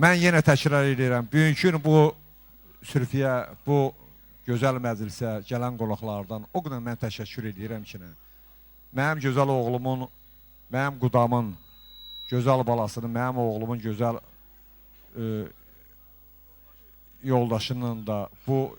Mən yenə təkrar edirəm, bugünkü bu sürfiyə, bu gözəl məclisə gələn qonaqlardan o qədər mən təşəkkür edirəm ki, mənim gözəl oğlumun, mənim qudamın gözəl balasının, mənim oğlumun gözəl yoldaşının da bu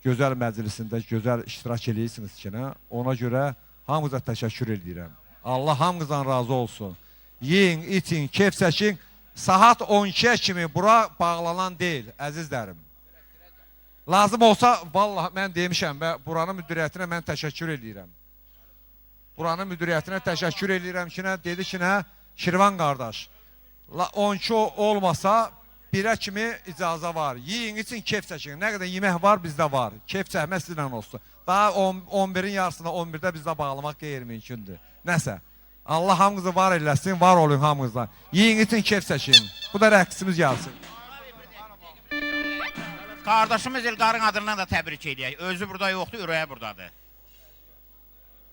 gözəl məclisində gözəl iştirak edirsiniz ki, ona görə hamınıza təşəkkür edirəm. Allah hamınızdan razı olsun. Yiyin, için, keyf çəkin. Saat 12'ye kimi bura bağlanan deyil, əzizlərim. Lazım olsa, vallahi mən demişəm və buranın müdiriyyətinə mən təşəkkür edirəm. Buranın müdiriyyətinə təşəkkür edirəm ki, dedi ki, Şirvan qardaş, 12 olmasa 1'ə kimi icazə var. Yiyin için keyf çəkin. Nə qədər yemək var bizdə var. Keyf çəkmək sizlə olsun. Daha 11'in yarısında 11'də bizdə bağlamaq qeyri-mümkündür. Nəsə. Allah hamınızı var eləsin, var olun hamınızdan. Yiyin için keyf çəkin. Bu da rəqsimiz gəlsin. Kardeşimiz İlqarın adından da təbrik edək. Özü burada yoxdur, ürəyə buradadır.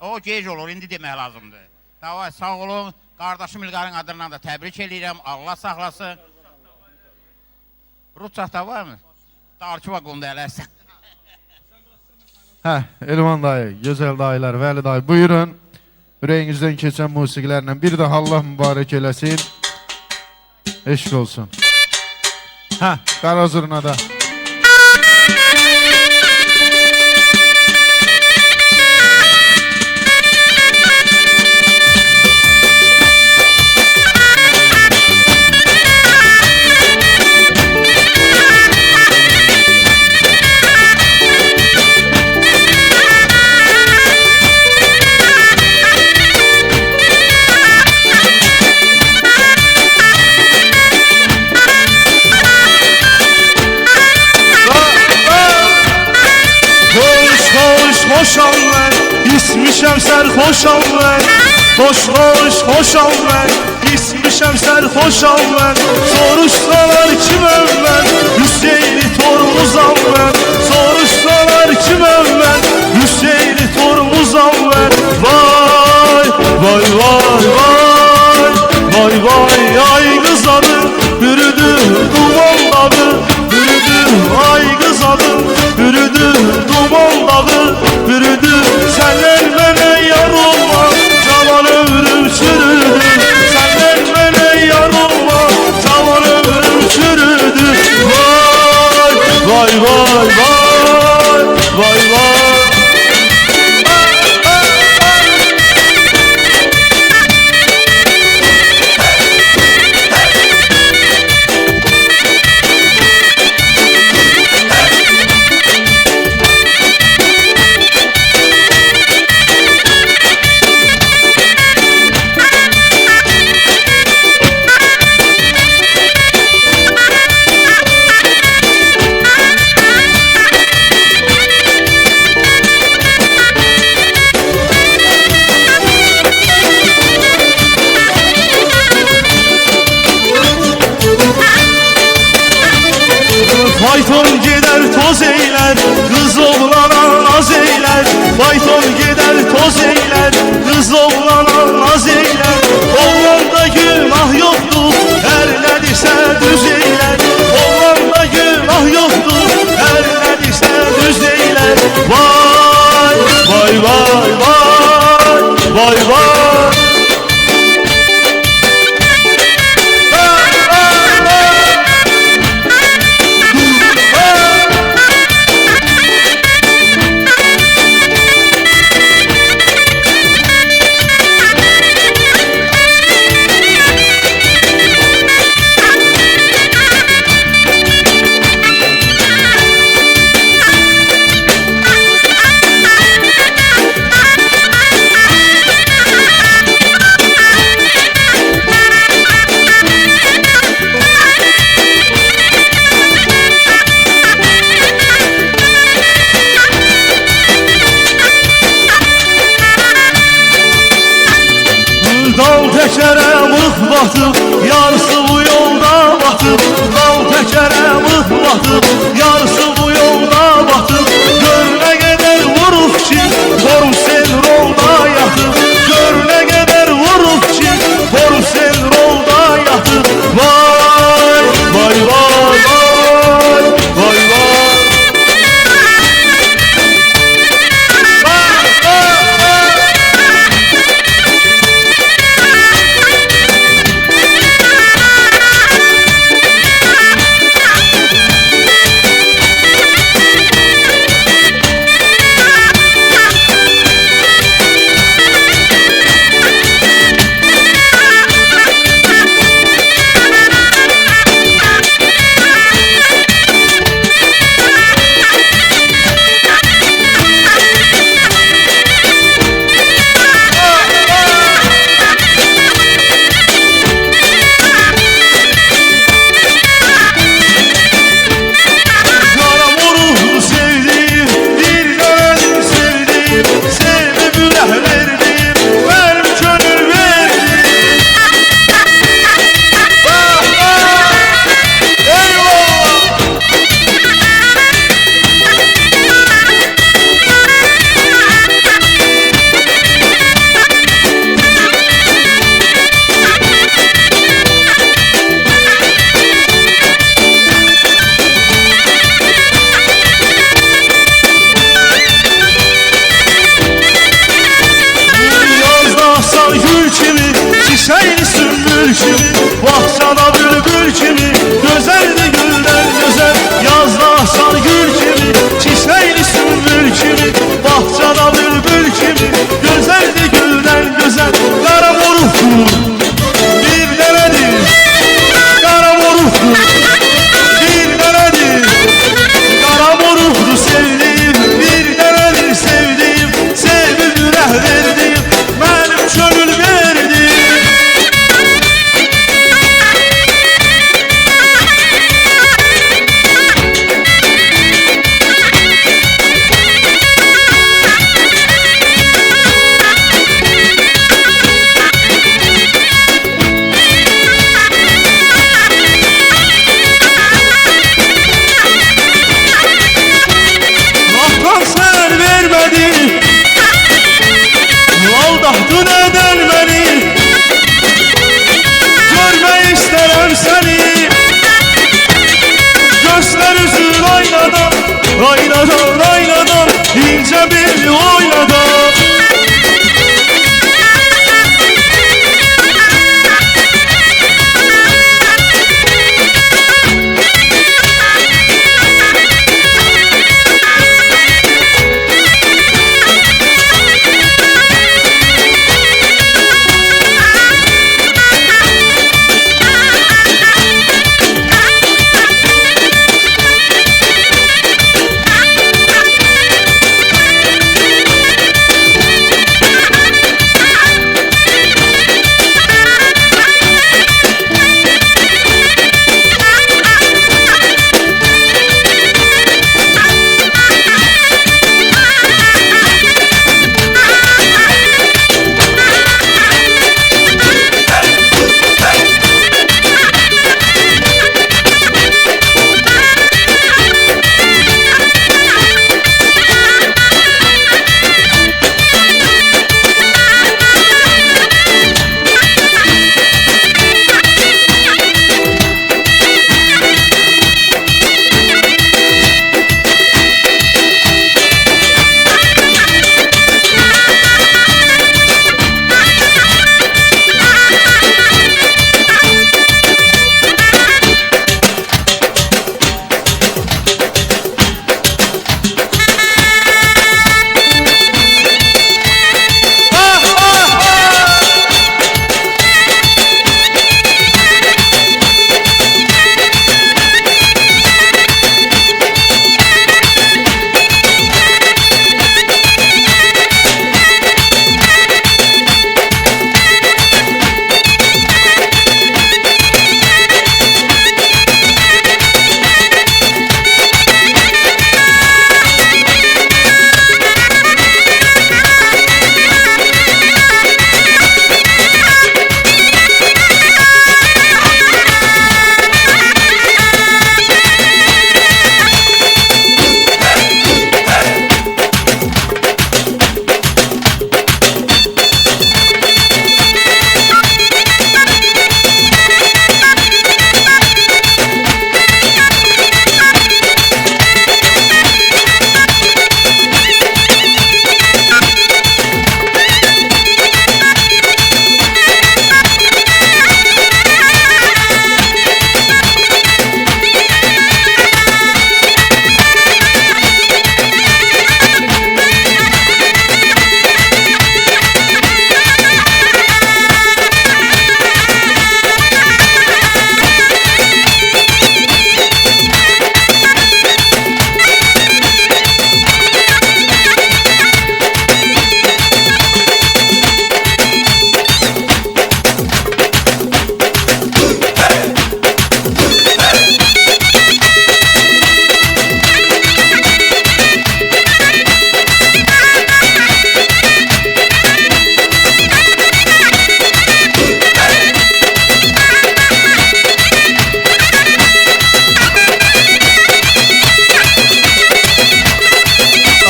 O gec olur, indi demək lazımdır. Davay, sağ olun. Kardeşim İlqarın adından da təbrik edirəm. Allah saxlasın. Ruçaqda var mı? Darçı vagonda ələrsən. Elvan dayı, gözəl dayılar, Vəli dayı, buyurun. Ürəyinizdən keçən musiqilərlə bir də Allah mübarək eləsin. Eşq olsun. Qara zurnada. Hoş ol ben, ismişem serhoş ol ben. Hoş ol ben, ismişem serhoş ol ben. Soruşsalar kimim ben, Hüseyin'i Tormuzam ben. Soruşsalar kimim ben, Hüseyin'i Tormuzam ben. Vay, vay, vay, vay, vay, vay, ay kız adı, bürüdü duman dağı, bürüdü ay kız adı, bürüdü duman dağı, bürüdü. Senden bana yar olma, zaman ömrüm çürüdü. Senden bana yar olma, zaman ömrüm çürüdü. Vay, vay, vay, vay, vay, vay. Fayton gider toz eyler, kız oğlana naz eyler. Fayton gider toz eyler, kız oğlana naz eyler. Oğlanda günah yoktur, her ne dese düz eyler. Oğlanda günah yoktur, her ne dese düz eyler. Vay, vay, vay, vay, vay, vay. Dal təkərə mıx batıb, yarısı bu yolda batıb. Dal təkərə mıx batıb, yarısı bu yolda batıb. Gör nə qədər vurub ki, Tormsel rolda yatıb. Gör nə qədər vurub ki, Tormsel rolda yatıb. Vay, vay. çiçeğini sümbül kimi, bahçada bülbül kimi, güzeldi gülden güzel, yazda açan gül kimi, çiçeğini sümbül kimi, bahçada bülbül kimi, güzeldi gülden güzel, kara moruktu, bir denedir, kara moruktu, bir denedir, kara moruktu sevdiğim, bir denedir sevdiğim, sevdim yürek verdim, benim gönül verdim. Allah'tan sen vermedin, aldattın eden beni, görmek isterim seni, göster yüzün aynadan, aynadan, aynadan, ince belli oynadan.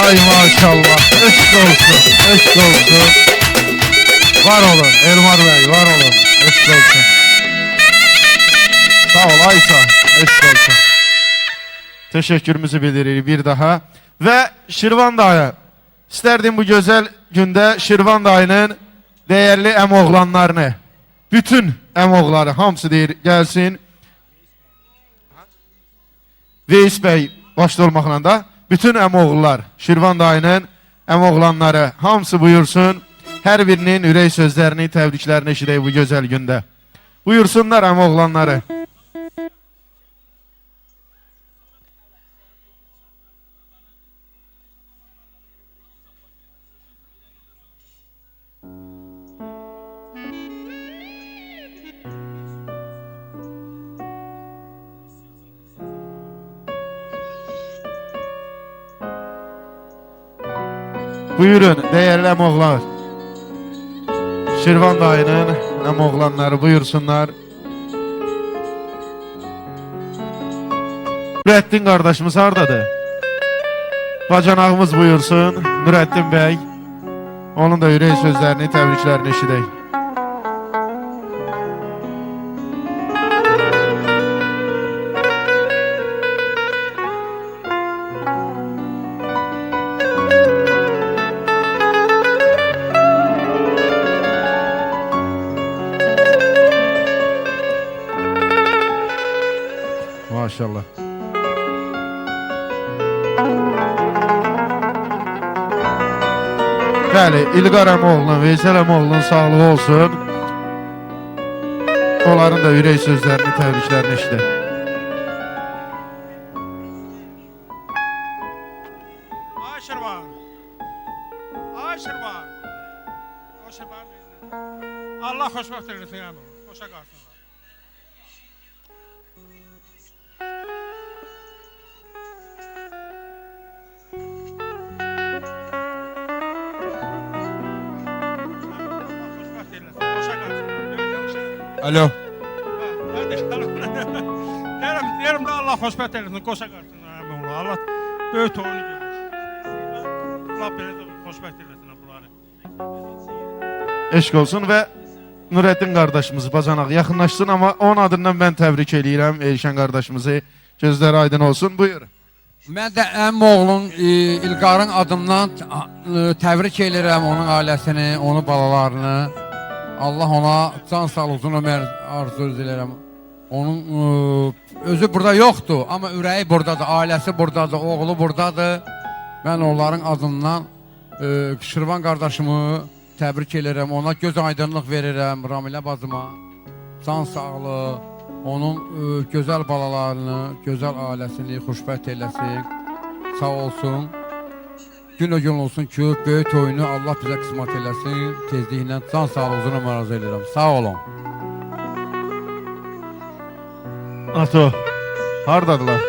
Ay maşallah. Eşk olsun. Eşk olsun. Var olun Elmar Bey, var olun. Eşk olsun. Sağ ol Aysa. Eşk olsun. Teşekkürümüzü bildiririk bir daha. Ve Şirvan dayı. İsterdim bu güzel günde Şirvan dayının değerli əmoğlanlarını, bütün əmoğulları hamısı deyir gəlsin. Veys bəy başda olmaqla da bütün əmoğullar, Şirvan dayının əmoğlanları hamısı buyursun. Hər birinin ürək sözlərini, təbriklərini eşidək bu gözəl gündə. Buyursunlar əmoğlanları. Buyurun, değerli əmoğlar. Şirvan dayının əmoğlanları buyursunlar. Nurəddin qardaşımız hardadır? Bacanağımız buyursun, Nurəddin bəy. Onun da ürək sözlərini, təbriklərini eşidək. Maşallah. Bəli, İlqar əmoğlunun, Veysel əmoğlunun sağlığı olsun. Onların da ürək sözlərini, təbriklərini eşidək. Ay Şirvan. Ay Şirvan. O Şirvan. Allah xoşbəxt eləsin əmi. Xoşa qalsınlar. Alo. Deyirəm də Allah xoşbəxt eləsin, qoşa qalsınlar əmi oğlu. Allah böyük toyunu görür. Allah belə də xoşbəxt eləsin bunları. Eşq olsun və Nurəddin qardaşımız bacanaq yaxınlaşsın, amma onun adından mən təbrik eləyirəm Elşən qardaşımızı. Gözləri aydın olsun. Buyur. Mən də əmioğlun İlqarın adından təbrik edirəm onun ailəsini, onun balalarını. Allah ona can sağ uzun ömür arzu edirəm. Onun özü burada yoxdur, amma ürəyi buradadır, ailəsi buradadır, oğlu buradadır. Mən onların adından Şirvan qardaşımı təbrik edirəm, ona göz aydınlıq verirəm, Ramilə bacıma. Can sağlığı, onun gözəl balalarını, gözəl ailəsini xoşbəxt eləsin, sağ olsun. Gün o gün olsun ki, böyük toyunu Allah bizə qismət eləsin, tezliklə can sağlığına arzu edirəm. Sağ olun. Ato, hardadılar?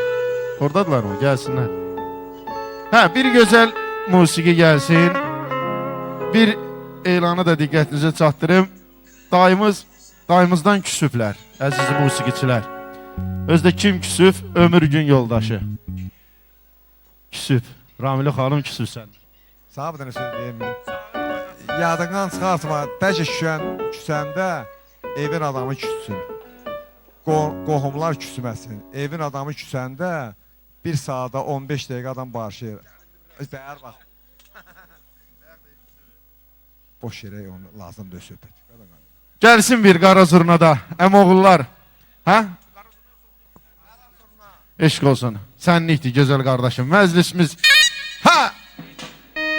Oradadılar mı? Gəlsinlər. Hə, bir gözəl musiqi gəlsin. Bir elanı da diqqətinizə çatdırım. Dayımızdan küsüblər, əziz musiqiçilər. Özdə kim küsüb? Ömür gün yoldaşı. Küsüb. Ramilə xanım küsübsən. Sağ bir dənə söz deyim. Yadından çıxartma, bəlkə küsəndə evin adamı küssün. Qohumlar küsməsin. Evin adamı küsəndə bir saata 15 dəqiqə adam barışır. Bəyər bax. Boş yerə onu lazımdır söhbət. Gəlsin bir qara zurnada, əmoğullar. Hə? Eşq olsun. Sənlikdir, gözəl qardaşım. Məclisimiz. Hə!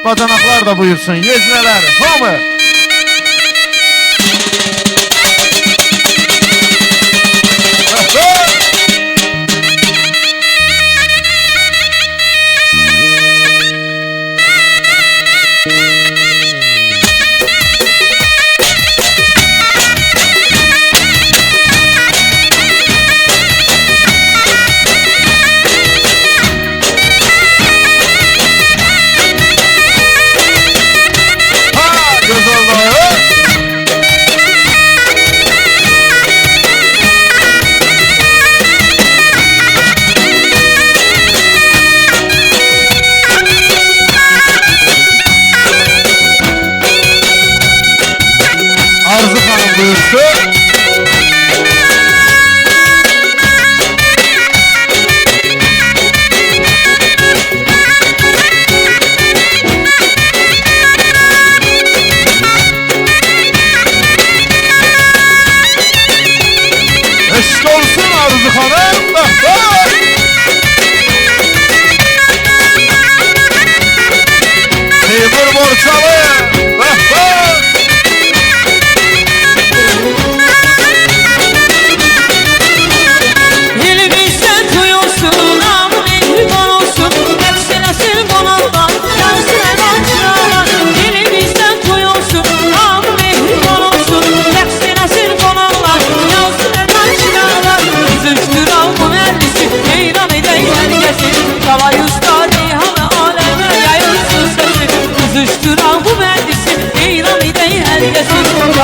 Bacanaqlar da buyursun, yeznələr, hamı. Arzu xanım buyursun.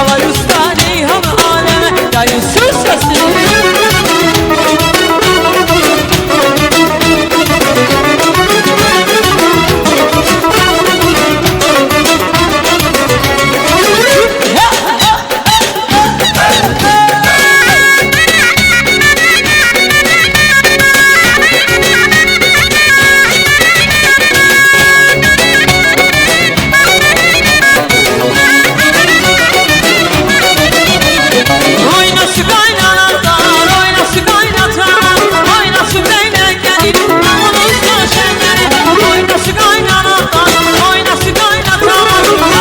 Yalay usta Reyhan aleme yayılsın sesi. Oynasın kaynanalar, oynasın kaynatan, oynasın beyler gelip davulunuzla şenlenip. Oynasın kaynanalar, oynasın kaynatan,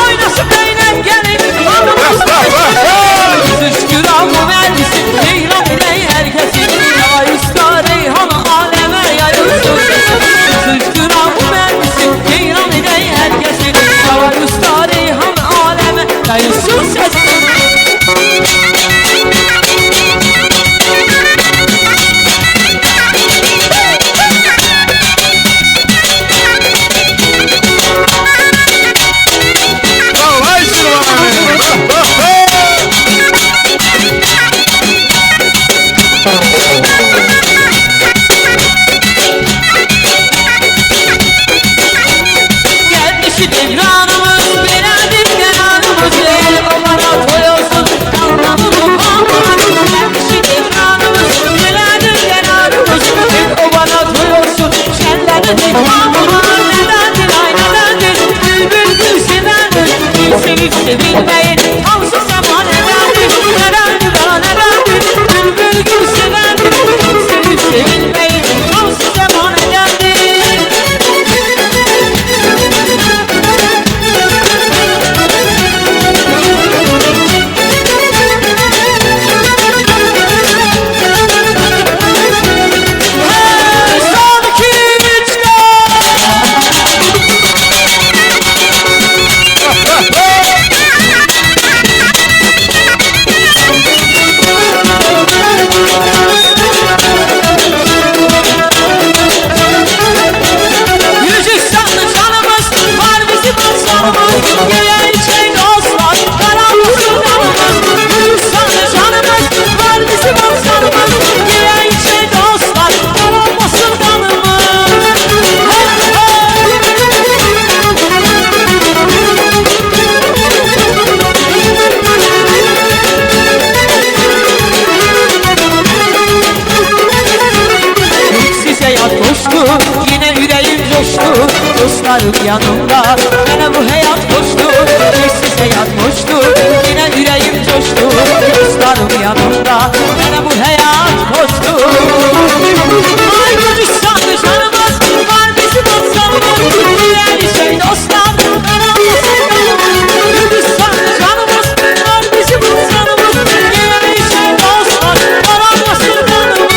oynasın beyler gelip davulunuzla şenlenip. Şükür Allah'ım vergisi, Ceylan ile herkesi. Yalay usta Reyhan aleme yayılsın sesi. Şükür Allah'ım vergisi, Ceylan ile herkesi. Yalay usta Reyhan aleme yayılsın sesi. Gelmişi devranımız, birader devranımız. O bana toy olsun, anlamını anlamını. Gelmişi devranımız, birader devranımız. O bana toy olsun, şenlenecek anlamını. Nedendir ay nedendir, bülbül gül severdir. Gül sevip sevilmeyin, kalsın zaman nedendir. Nedendir ha nedendir, bülbül gül severdir. Gül sevip sevilmeyin, kalsın zaman nedendir. Yüzük sanlı canımız var bizim aslanımız. Gelen şey dostlar karanlıksın damımız. Yüzük sanlı canımız var bizim aslanımız. Gelen şey dostlar karanlıksın damımız. Size yat koştu, yine yüreğim coştu. Dostlarım yanımda, bana bu hayat koştu. Size yat koştu, yine yüreğim coştu. Dostlarım yanımda, bana bu hayat koştu. Ay gülüş sandı canımız, var bizim aslanımız. Diğer şey dostlar, karanlıksın kanımız. Gülüş sandı canımız, var bizim aslanımız. Diğer şey dostlar, karanlıksın kanımız.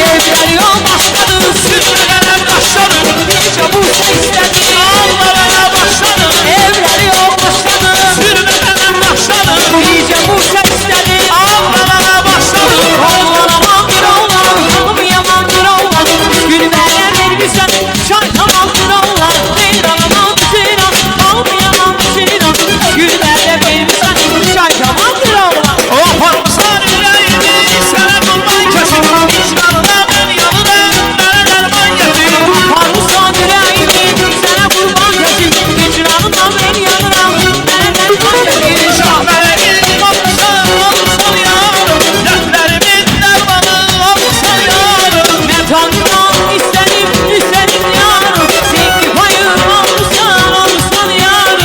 Evler yol başladı, sürülen başladı. Nice bu sesleri ağlamaya başladı. Evler yol başladı, sürülen başladı. Nice bu sesleri ağlamaya başladı. Oğlan amandır oğlan, hanım yamandır oğlan. Gülmeler vermişsen şarkımandır oğlan. Zeyran aman zeyran, hanım yamandır zeyran. Gülmeler vermişsen şarkımandır oğlan. Aparmışsan yüreğimi sana kurban kesin. İcranına ben yanına bana derman getir. Parmusan yüreğimi sana kurban kesin. İcranından ben yanıram, bana derman getir. Şahmerim olmuşsan olmuşsan yarım. Dertlerimin dermanı olmuşsan yarım. Ben Tanrı'dan isterim, isterim yarım. Sevgi payım olmuşsan, olmuşsan yarım.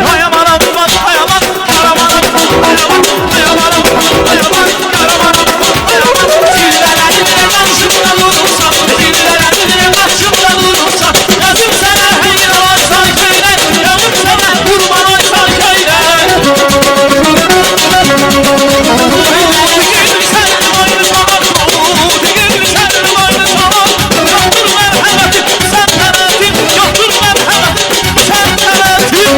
Hayamana vurma, hayaman, yaramana vurma, hayaman, hayamana vurma, hayaman, yaramana vurma, hayaman. Zillelerimle karşımda durursan, zillelerimle karşımda durursan, yazım sana hayır olsan köyle, yazım sana kurban olsan köyle. Bugün sen boynuzuma, bugün sen boynuzuma, yoktur merhametim, sen kanatim, yoktur merhametim, sen kanatim.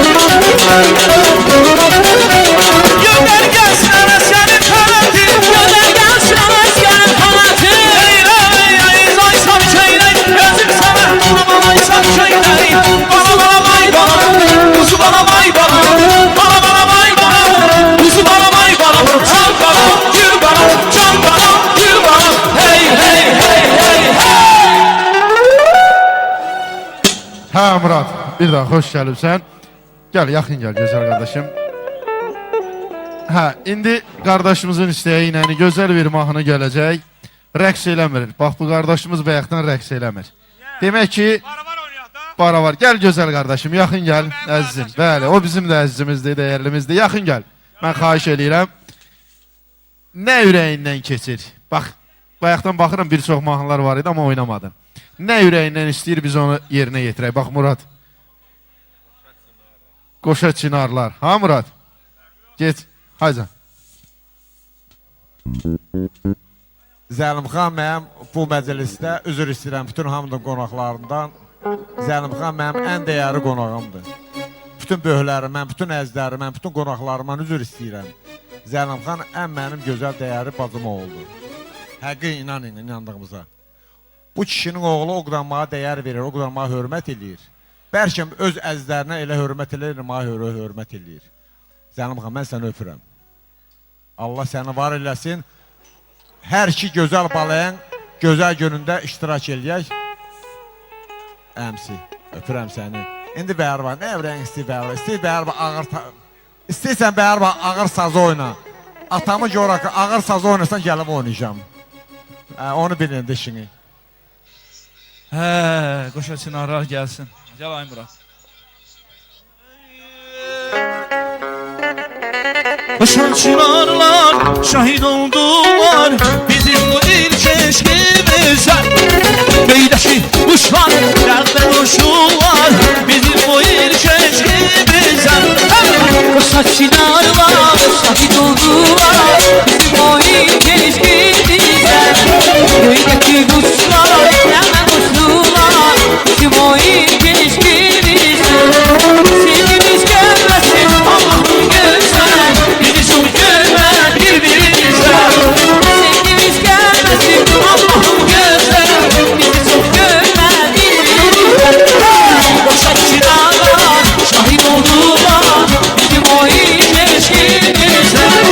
Gönder gelsin senin kanatin, Gönder gelsin askerin kanatı. ey zaysam çeyrek, gözüm sana kurban aysan çeyrek. Bana may bana, kuzu bana may bana, bana may bana, kuzu bana may bana, can bana, gül bana, can bana, gül bana, hey hey hey hey hey. Hə Murad, bir daha xoş gəlibsən. Gəl, yaxın gəl gözəl qardaşım. Hə, indi qardaşımızın istəyi ilə gözəl bir mahnı gələcək. Rəqs eləmir. Bax bu qardaşımız bayaqdan rəqs eləmir. Demək ki, Var oynayaq da. para var. Gəl gözəl qardaşım, yaxın gəl. Əzizim. Bəli, o bizim də əzizimizdir, dəyərlimizdir. Yaxın gəl. Mən xahiş eləyirəm. Nə ürəyindən keçir? Bax, bayaqdan baxıram bir çox mahnılar var idi amma oynamadın. Nə ürəyindən istəyir biz onu yerinə yetirək. Bax Murad. Qoşa çinarlar. Ha Murad? Geç. Haycan. Zəlimxan mənim bu məclisdə üzr istəyirəm bütün hamının qonaqlarından. Zəlimxan mənim ən dəyərli qonağımdır. Bütün böyüklərimdən, bütün əzizlərimdən, bütün qonaqlarımdan üzr istəyirəm. Zəlimxan ən mənim gözəl dəyərli bacım oldu. Həqiqi inanın, inandığımıza. Bu kişinin oğlu o qədər mənə dəyər verir, o qədər mənə hörmət eləyir. Bəlkə öz əzizlərinə elə hörmət eləyir, mənə hörmət eləyir. Zəlimxan, mən səni öpürəm. Allah səni var eləsin. Hər iki gözəl balayın gözəl günündə iştirak eləyək. Əmsi, öpürəm səni. İndi Bəhərba, nə ürəyin istəyir Bəhərba? İstəyir Bəhərba ağır... İstəyirsən Bəhərba ağır sazı oyna. Atamı görə ki, ağır sazı oynasan gəlib oynayacağım. Onu bilin də işini. Hə, qoşa çınarlar gəlsin. Gəl ay Murad. Qoşa çınarlar şahid oldular bizim bu ilk eşkimizə. Göydəki quşlar dərdlə qoşurlar bizim bu ilk eşkimizə. Qoşa çınarlar şahid oldular bizim o ilk ilişkimizə. Göydəki quşlar dərdlə qoşurlar bizim o ilk ilişkimizə. Sevgimiz gəlməsin Allah'ın gözəl, bizi çok görmez birbirimizə. Sevgimiz gəlməsin Allah'ın gözəl, bizi çok görmez birbirimizə. Qoşa çınarlar şahid oldular bizim o ilk ilişkimizə.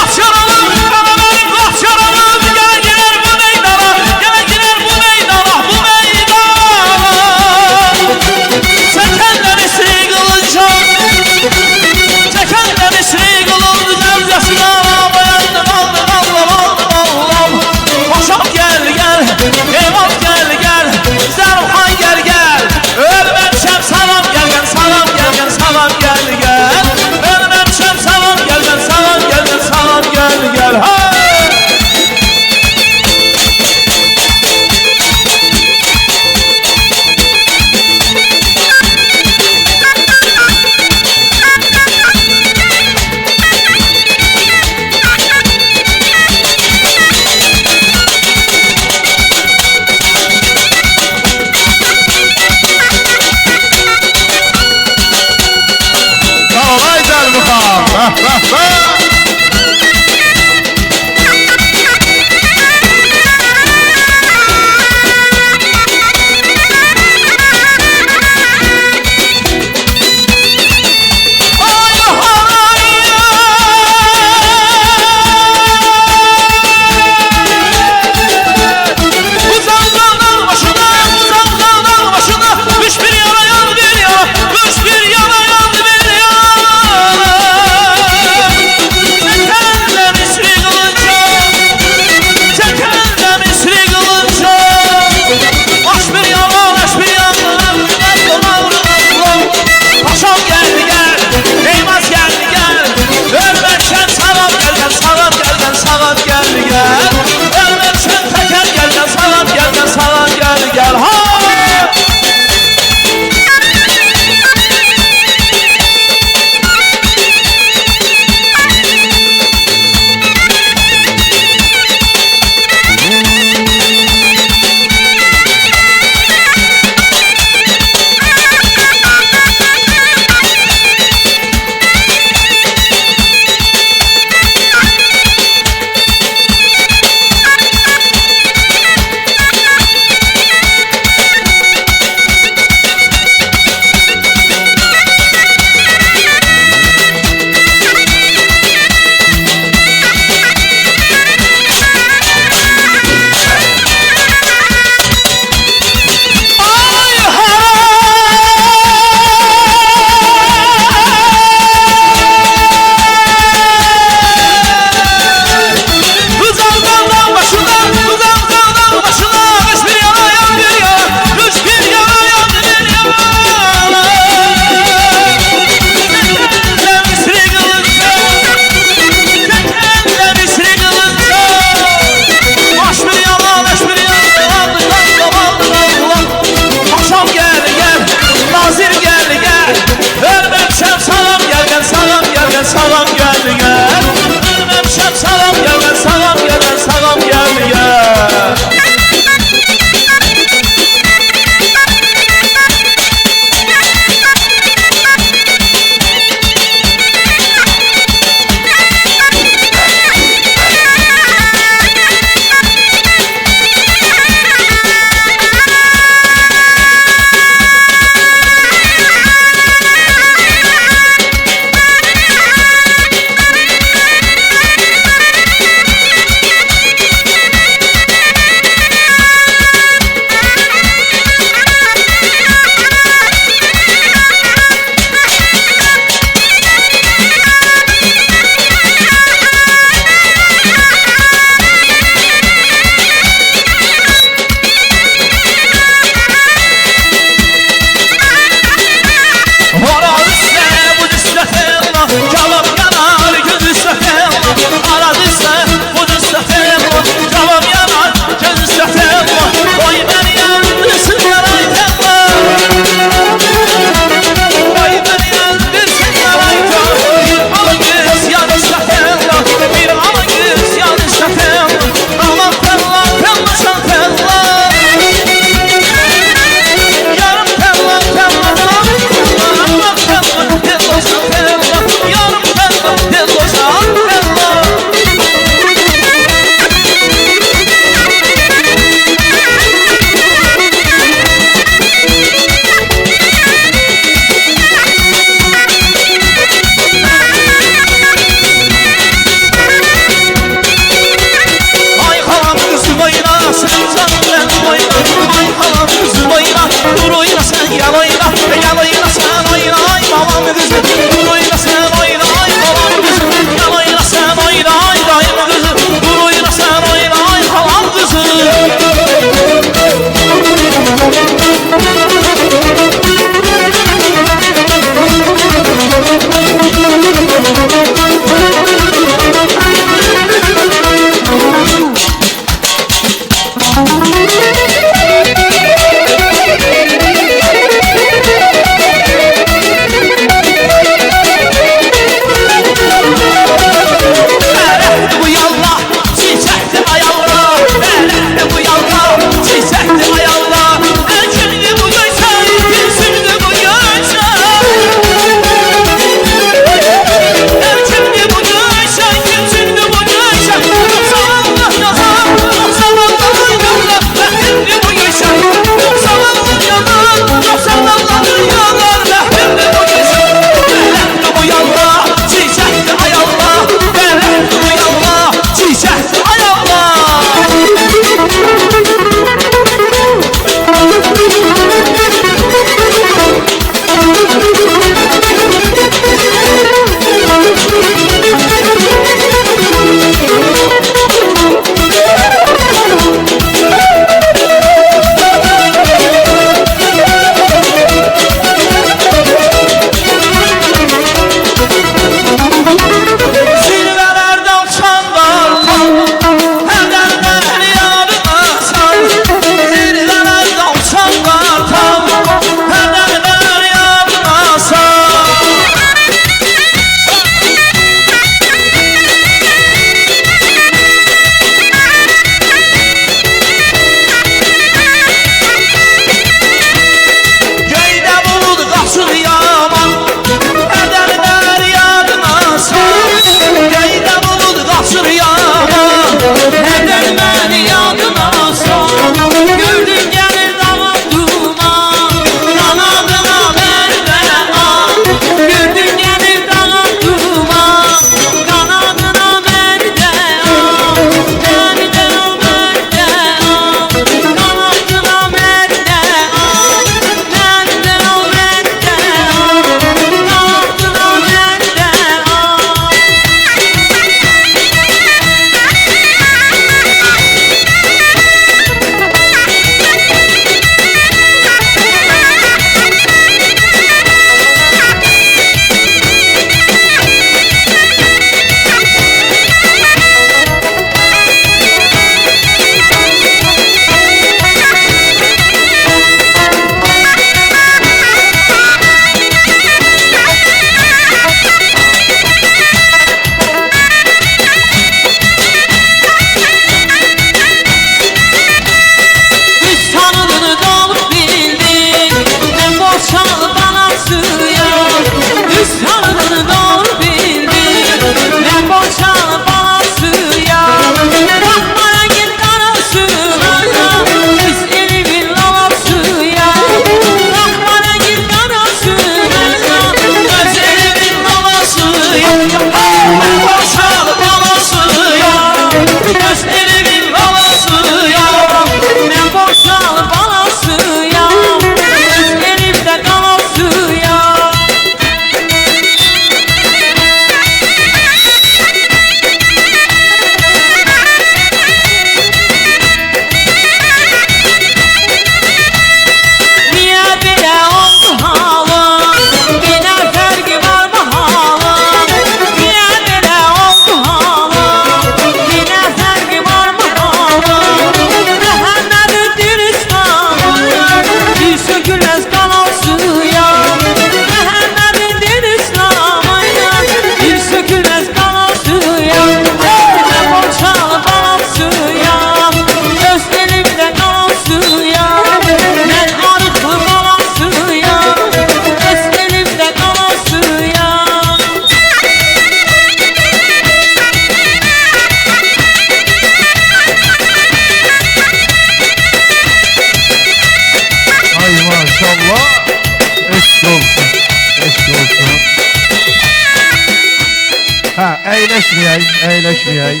əyləşməyək.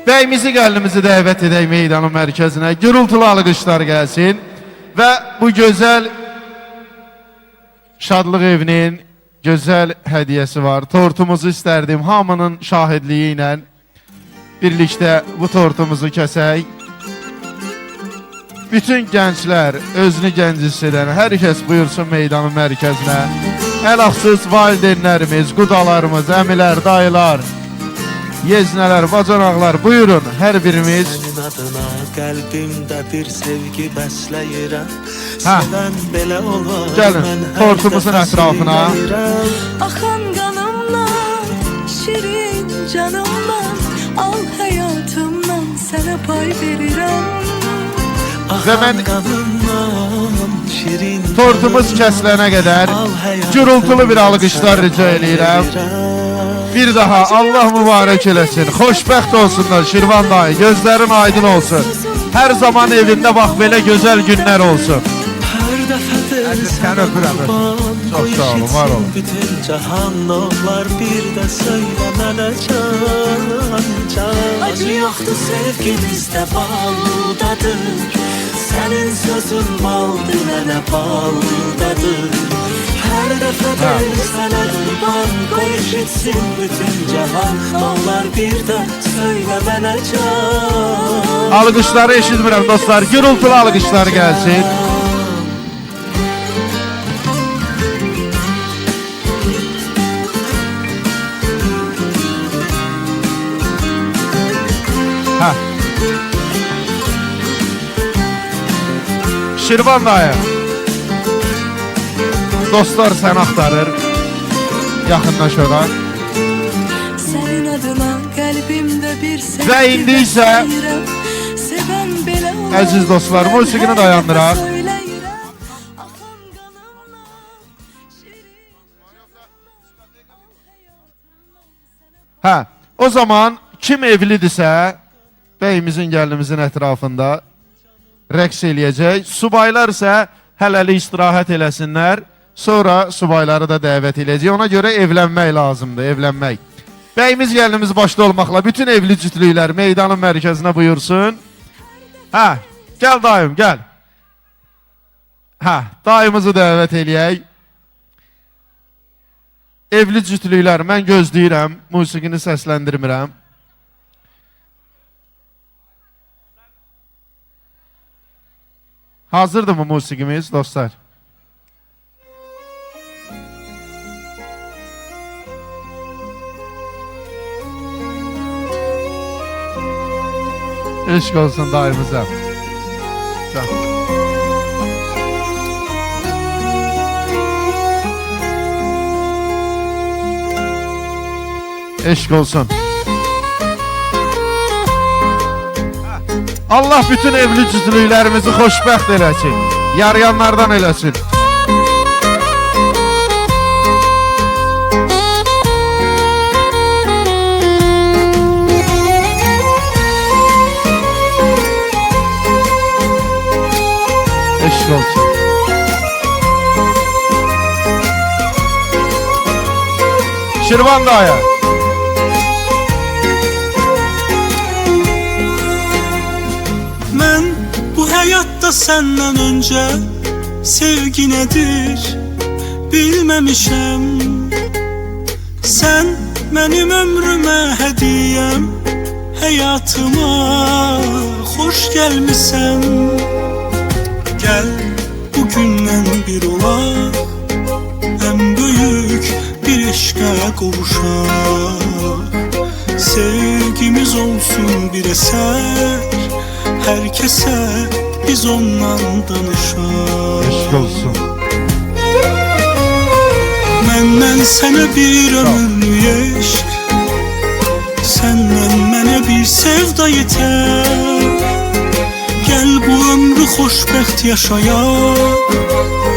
Bəyimizi, gəlimizi dəvət edək meydanın mərkəzinə. Gürültülü alqışlar gəlsin. Və bu gözəl şadlıq evinin gözəl hədiyəsi var. Tortumuzu istərdim hamının şahidliyi ilə birlikdə bu tortumuzu kəsək. Bütün gənclər, özünü gənc hiss edən hər kəs buyursun meydanın mərkəzinə. Ələxsus valideynlərimiz, qudalarımız, əmilər, dayılar, yeznələr, bacanaqlar, buyurun hər birimiz. Sənin adına qəlbimdə bir sevgi bəsləyirəm. Hə. Sevən belə olar. Gəlin, mən hər tortumuzun dəfə ətrafına. söyləyirəm. Akan kanımla, şirin canımla, al hayatımdan sana pay verirəm. Və mən Qanımdan şirin tortumuz kəsilənə qədər gürültülü bir alqışlar rica eləyirəm. Bir daha Allah mübarək eləsin, xoşbəxt olsunlar Şirvan dayı, gözlərin aydın olsun. Hər zaman evində bax belə gözəl günlər olsun. Hər dəfədə Sən öpürəm. Çox sağ olun, var olun. bütün cahan olar bir də söylə mənə can. Acı yoxdur sevgimizdə baldadır. Sənin sözün baldır, mənə baldadır. Hər dəfədə sənə qurban qoy eşitsin bütün cahan. Olar bir də söylə mənə can. Alqışları eşitmirəm dostlar, gürültülü alqışlar gəlsin. Hə. Şirvan dayı. Dostlar sən axtarır. Yaxınlaş ora. Senin adına kalbimde bir sevgi Və indi isə bəsləyirəm. Sevən belə olar. əziz dostlar, musiqini dayandıraq. Söyləyirəm. Akan kanımla, şirin Hə, o zaman kim evlidirsə, bəyimizin gəlinimizin ətrafında rəqs eləyəcək. Subaylar isə hələlik istirahət eləsinlər. Sonra subayları da dəvət eləyəcək. Ona görə evlənmək lazımdır, evlənmək. Bəyimiz gəlinimiz başda olmaqla bütün evli cütlüklər meydanın mərkəzinə buyursun. Hə, gəl dayım, gəl. Hə, dayımızı dəvət eləyək. Evli cütlüklər, mən gözləyirəm, musiqini səsləndirmirəm. Hazırdırmı musiqimiz, dostlar? Eşq olsun dayımıza. Eşq olsun. Allah bütün evli cütlüklərimizi xoşbəxt eləsin. Yarayanlardan eləsin. Eşq olsun. Şirvan dayı. Mən bu həyatda səndən öncə sevgi nədir bilməmişəm. Sən mənim ömrümə hədiyyəm, həyatıma xoş gəlmisən. Gəl bugündən bir olaq, ən böyük bir eşqə qovuşaq. Sevgimiz olsun bir əsər, hər kəsə biz ondan danışaq. Eşq olsun. Məndən sənə bir ömürlük eşq, səndən mənə bir sevda yetər. Gəl bu ömrü xoşbəxt yaşayaq,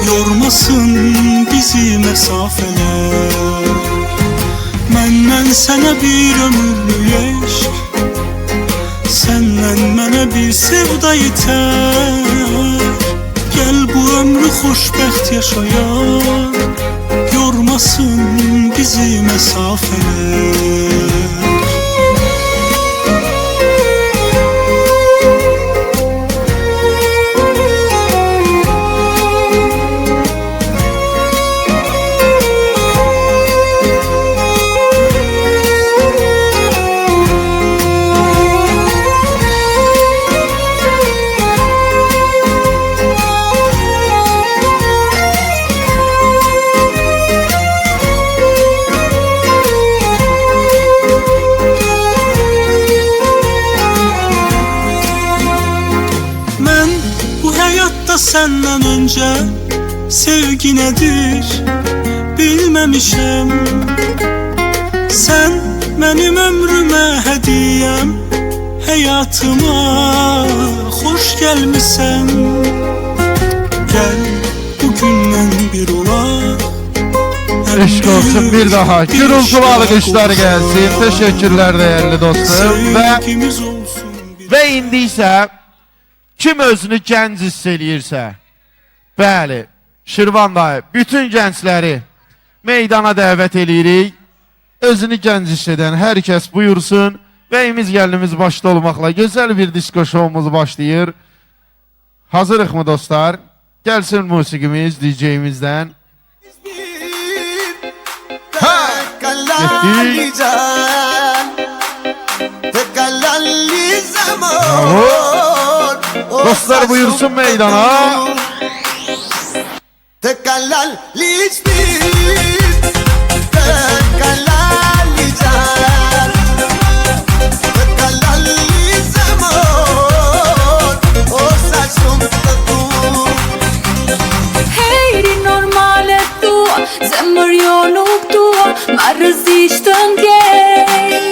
yormasın bizi məsafələr. Məndən sənə bir ömürlük eşq, səndən mənə bir sevda yetər. Gəl bu ömrü xoşbəxt yaşayaq, yormasın bizi mesafeler. Senden önce sevgi nedir bilmemişim. Sen benim ömrüme hediyem, hayatıma hoş gelmişsen. Gel bugünden bir ola. Eşk olsun bir daha. Gürültülü alkışlar gelsin. Teşekkürler değerli dostum. Ve indi ise kim özünü gənc hiss eləyirsə, bəli, Şirvan dayı, bütün gəncləri meydana dəvət eləyirik. Özünü gənc hiss edən hər kəs buyursun. Bəyimiz gəlimiz başda olmaqla gözəl bir disko şovumuz başlayır. Hazırıq mı dostlar? Gəlsin musiqimiz DJ-imizdən. Bravo. Dostlar buyursun meydana. Hej normale tu, zemër jo nuk tua, ma rëzishtën djej.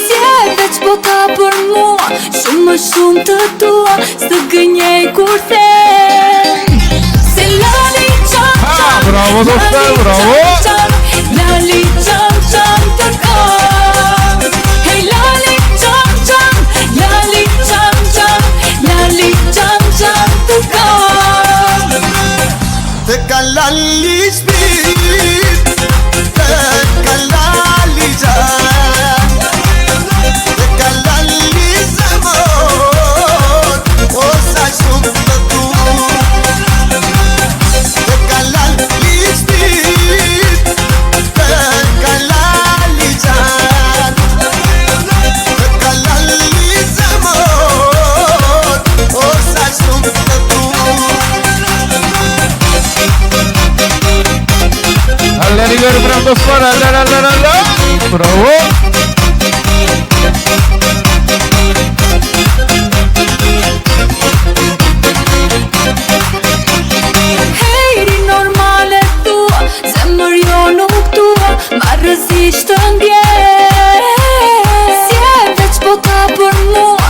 Sjej veç bota për mua, shumë të tua, së gënjej kur them. Se lali qam qam, bravo dostlar, bravo. Lali qam qam të kam. Hej lali qam qam, lali qam qam, lali qam qam të kam. Te kalali shpit, te kalali gjan, te kalali zemër, o sa shumë të du. Te kalali shpit, te kalali gjan, te kalali zemër, o sa shumë të du. Elleri görürüm dostlar, eller. Bravo. Hejri normale tua, zemër jo nuk tua, ma rëzishtën djej. Sjej veç bota për mua,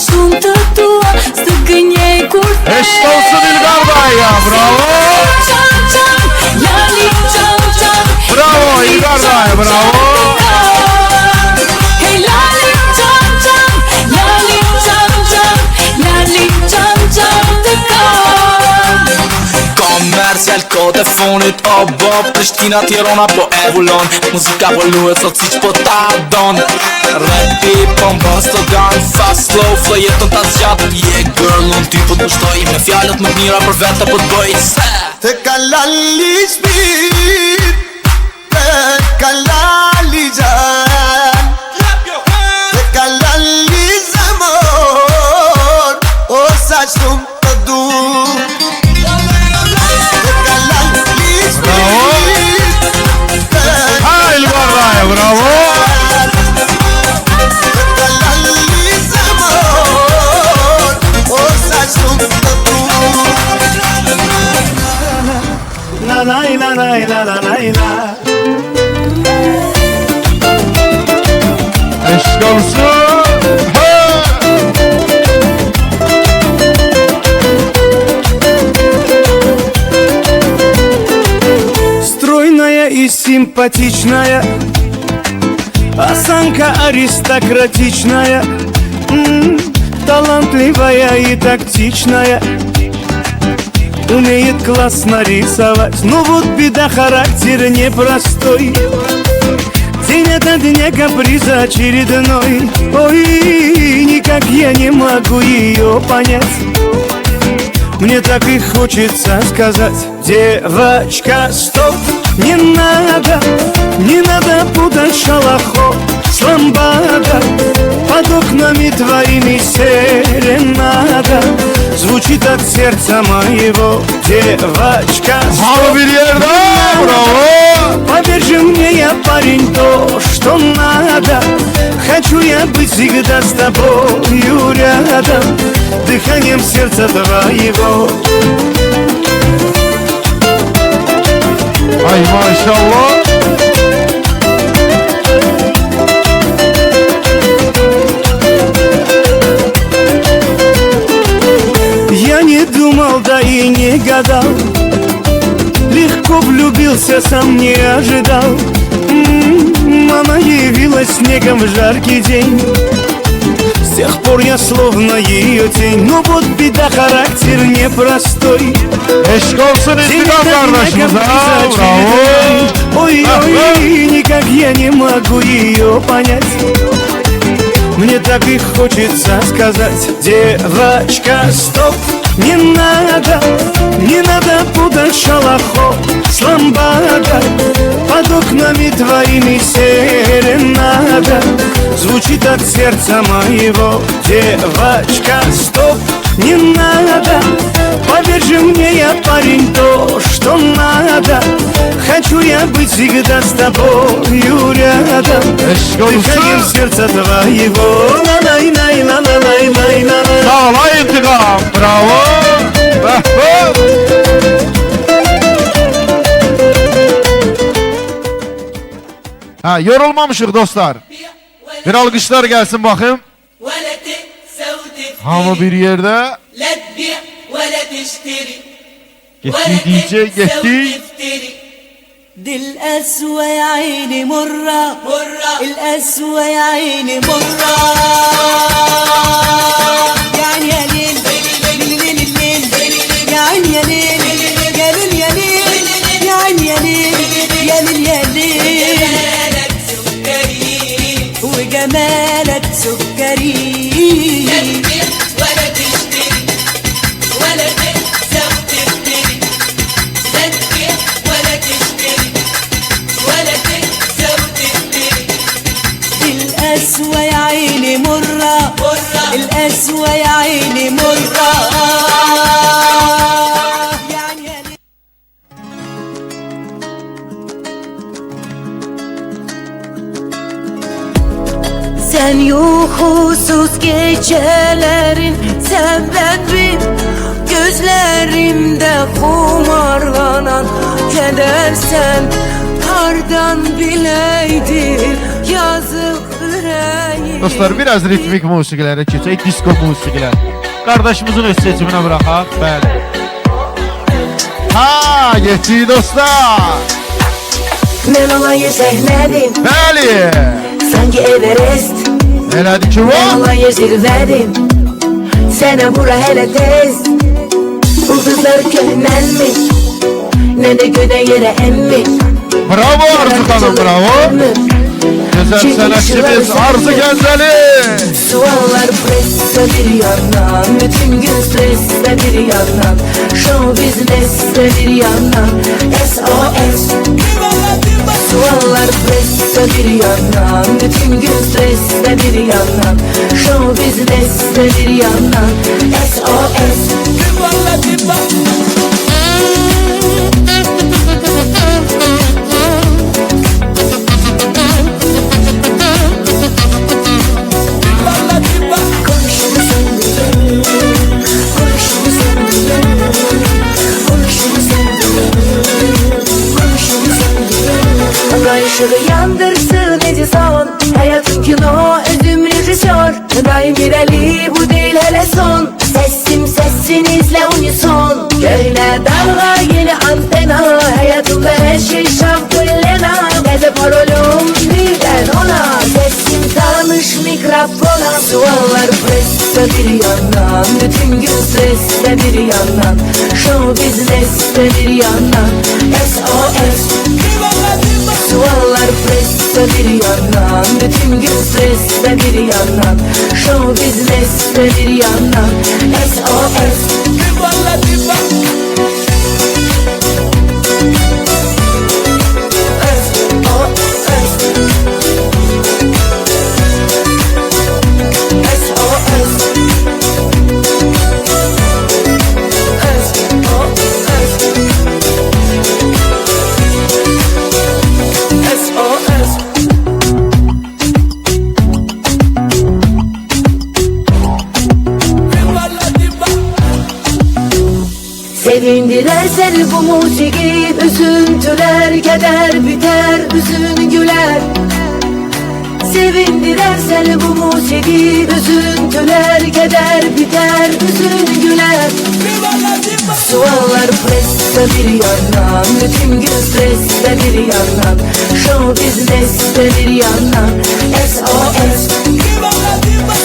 shumë të tua, së gënjej kur them. Eşk olsun İlgar Dayı'ya, bravo. Bravo İlgar Dayı, bravo. Hey lali çam çam, lali çam çam, lali çam çam të kam. Komercial telefonit o bo Prishtina, Tirana po e vullon. Muzika po luhet sot siç po ta don. Rapi po mbas të gan, fast slow flow jetën ta zgjat. Yeah girl, unë ty po t'mushtoj me fjalët më t'mira për vetë po t'bëj se Te kalali shpit, te kalali gjan, te kalali zemër, o sa shumë të du. Te kalali shpit, Ha İlgar Dayı, bravo. te kalali zemër, o sa shumë të du. La la la la la la la la. Eşk olsun. Ha! Стройная и симпатичная, осанка аристократичная, талантливая и тактичная. умеет классно рисовать. Ну вот беда, характер непростой. День ото дня каприз очередной. Ой, никак я не могу ее понять. Мне так и хочется сказать: девочка, стоп, не надо путать шалахо с ламбада. Под окнами твоими серенада звучит от сердца моего. Девочка, стоп, не надо. Поверь же мне, я парень, то, что надо. Хочу я быть всегда с тобою рядом, дыханием сердца твоего. Ay maşallah. Я не думал, да и не гадал, легко влюбился, сам не ожидал. Она явилась снегом в жаркий день. С тех пор я словно ее тень. Но вот беда, характер непростой. Eşk olsun İntikam kardeşimiz. Bravo. Ой-ой, никак я не могу ее понять. Мне так и хочется сказать: девочка, стоп, не надо путать шалахо с ламбада. Под окнами твоими серенада звучит от сердца моего. Девочка, стоп, не надо. Поверь же мне, я парень, то, что надо. Хочу я быть всегда с тобою рядом, дыханием сердца твоего. Sağ ol ay İntikam. Bravo. Ha, yorulmamışıq dostlar. Bir alqışlar gelsin bakayım. Hamı bir yerde. Gitti DJ, gitti. دي القسوة يا عيني مرة القسوة يا عيني مرة يعني يا ليل ليل الليل يا عيني يا ليل يا ليل يا ليل يا عيني يا ليل يا ليل يا ليل وجمالك سكري ولا تشتري ولا تنسى وتفتري ولا تشتري ولا تنسى وتفتري القسوة يا عيني مرة القسوة يا عيني مرة Sen yuhusuz gecelerin sebebi, gözlerimde kumarlanan keder sen kardan bileydi yazık yüreğim. Dostlar biraz ritmik musiqilere keçək, disko musiqilər. Kardeşimizin öz seçimine bırakaq. Bəli. Ha, getdik dostlar. Ben olayı sehledim. Bəli. Sanki Everest. Elədi ki Ben o? olayı zirvedim. Sene bura hele tez. Ulduzlar köhnelmiş, ne de göde yere emmiş. Bravo Arzu Hanım, bravo. Güzel sanatçımız Arzu Genzeli. Suallar presse bir yandan, bütün gün stresse bir yandan, show business'te bir yandan, SOS. Suallar presse bir yandan, bütün gün stresse bir yandan, show business'te bir yandan, SOS. Işığı yandırsın Edison. Hayatın kino, özüm rejisör. Daim gireli, bu değil hele son. Sesim sesin izle unison. Göyle dalga yeni antena. Hayatımda her şey şampullena. Ne de parolum birden ona. Sesim tanış mikrofona. Suallar presse bir yandan, bütün gün stresse bir yandan. Show business'te bir yandan SOS Suallar preste bir yandan Bütün gün streste bir yandan Show business'te bir yandan SOS Sevindiler seni bu musiki Üzüntüler keder biter Üzün güler Sevindiler seni bu musiki Üzüntüler keder biter Üzün güler Suallar preste bir yandan Bütün gün streste bir yandan Show business'te bir yandan SOS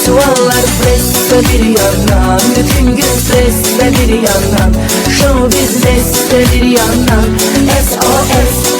Suallar preste bir yandan Bütün gün streste bir yandan Show business'te bir yandan SOS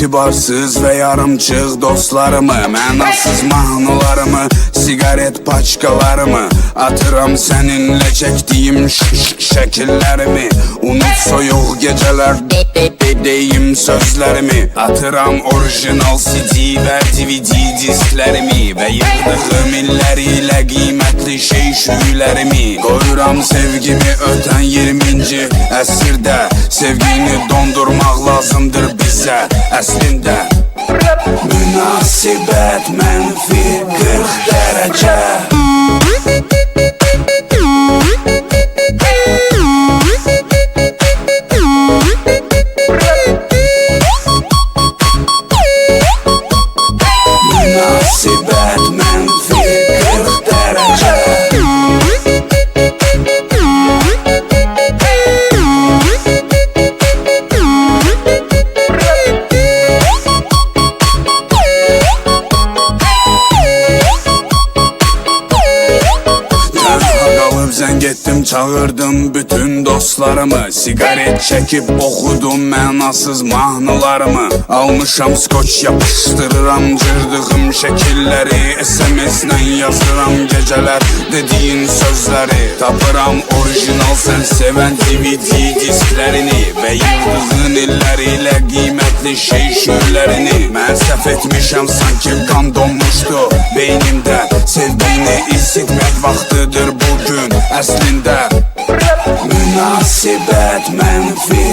İtibarsız ve yarımçıq dostlarımı Mənasız mahnılarımı Sigaret paçkalarımı Atıram səninlə çəkdiyim şəkillərimi Unut soyuq gecələr deyim sözlərimi Atıram orijinal CD və DVD disklərimi Və yığdığım illərilə qiymətli şüşülərimi Qoyuram sevgimi ötən 20-ci əsrdə Sevgini dondurmaq lazımdır bizə Əslində Münasibət mənfi 40 dərəcə Münasibət mənfi 40 dərəcə Getdim çağırdım bütün dostlarımı Sigaret çekip okudum mənasız mahnılarımı Almışam skoç yapıştırıram cırdığım şekilleri SMS-lə yazıram geceler dediğin sözleri Tapıram orijinal sen seven DVD disklerini Ve yıldığın illeriyle kıymetli şüşülerini Mən səhv etmişəm sanki kan donmuştu beynimdə Sevdiğini hissetmek vaktidir bugün Əslində Münasibət mənfi